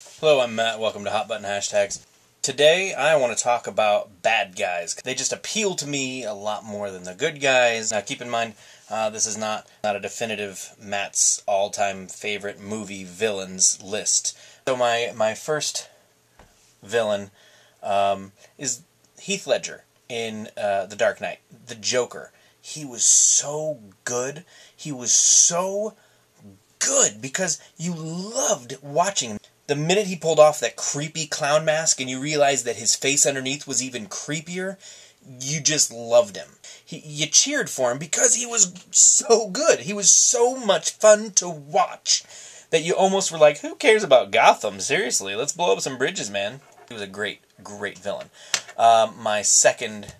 Hello, I'm Matt. Welcome to Hot Button Hashtags. Today, I want to talk about bad guys. They just appeal to me a lot more than the good guys. Now, keep in mind, this is not a definitive Matt's all-time favorite movie villains list. So my first villain is Heath Ledger in The Dark Knight, the Joker. He was so good. He was so good because you loved watching him. The minute he pulled off that creepy clown mask and you realized that his face underneath was even creepier, you just loved him. You cheered for him because he was so good. He was so much fun to watch that you almost were like, who cares about Gotham? Seriously, let's blow up some bridges, man. He was a great, great villain. My second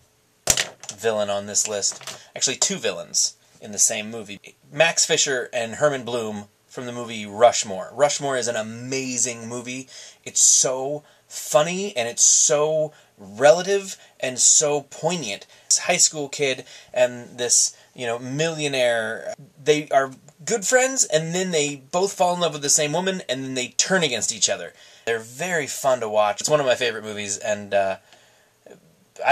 villain on this list, actually two villains in the same movie. Max Fisher and Herman Bloom from the movie Rushmore. Rushmore is an amazing movie. It's so funny and it's so relative and so poignant. This high school kid and this, millionaire, they are good friends and then they both fall in love with the same woman and then they turn against each other. They're very fun to watch. It's one of my favorite movies, and I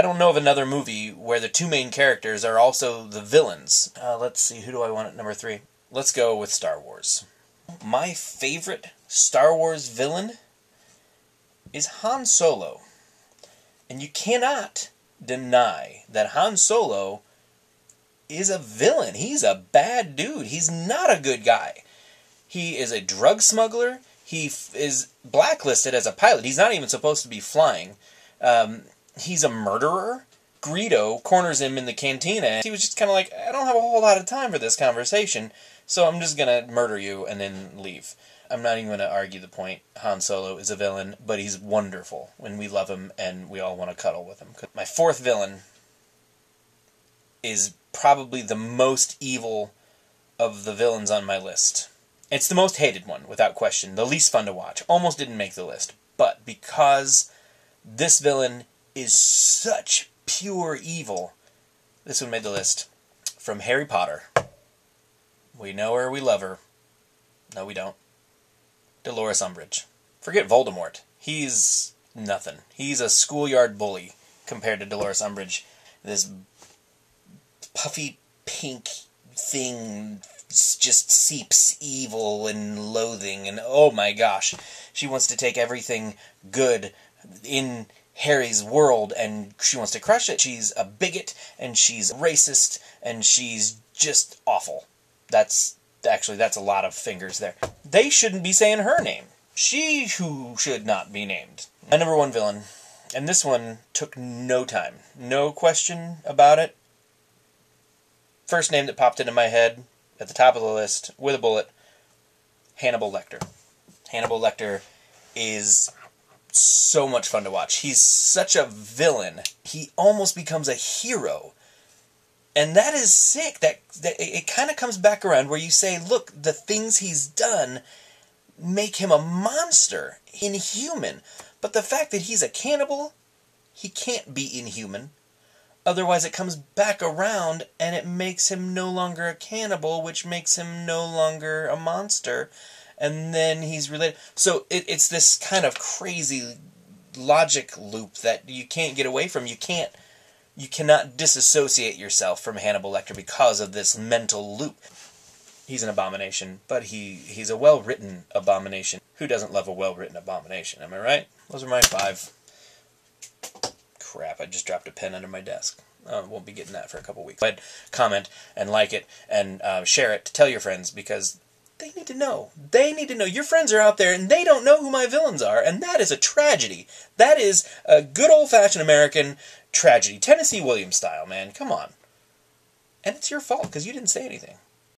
don't know of another movie where the two main characters are also the villains. Let's see, who do I want at number 3? Let's go with Star Wars. My favorite Star Wars villain is Han Solo. And you cannot deny that Han Solo is a villain. He's a bad dude. He's not a good guy. He is a drug smuggler. He is blacklisted as a pilot. He's not even supposed to be flying. He's a murderer. Greedo corners him in the cantina. He was just kind of like, I don't have a whole lot of time for this conversation, so I'm just going to murder you and then leave. I'm not even going to argue the point. Han Solo is a villain, but he's wonderful when we love him and we all want to cuddle with him. My fourth villain is probably the most evil of the villains on my list. It's the most hated one, without question. The least fun to watch. Almost didn't make the list. But because this villain is such pure evil, this one made the list. From Harry Potter. We know her, we love her. No, we don't. Dolores Umbridge. Forget Voldemort. He's nothing. He's a schoolyard bully compared to Dolores Umbridge. This puffy pink thing just seeps evil and loathing, and oh my gosh, she wants to take everything good in Harry's world and she wants to crush it. She's a bigot and she's racist and she's just awful. That's a lot of fingers there. They shouldn't be saying her name. She who should not be named. My number one villain, and this one took no time. No question about it. First name that popped into my head at the top of the list with a bullet, Hannibal Lecter. Hannibal Lecter is so much fun to watch. He's such a villain. He almost becomes a hero. And that is sick. That it kind of comes back around where you say, look, the things he's done make him a monster, inhuman. But the fact that he's a cannibal, he can't be inhuman. Otherwise it comes back around and it makes him no longer a cannibal, which makes him no longer a monster. And then he's related. So it's this kind of crazy logic loop that you can't get away from. You cannot disassociate yourself from Hannibal Lecter because of this mental loop. He's an abomination, but he's a well-written abomination. Who doesn't love a well-written abomination? Am I right? Those are my 5. Crap, I just dropped a pen under my desk. Won't be getting that for a couple weeks. But comment and like it and share it to tell your friends because they need to know. They need to know. Your friends are out there and they don't know who my villains are, and that is a tragedy. That is a good old-fashioned American tragedy. Tennessee Williams style, man. Come on. And it's your fault because you didn't say anything.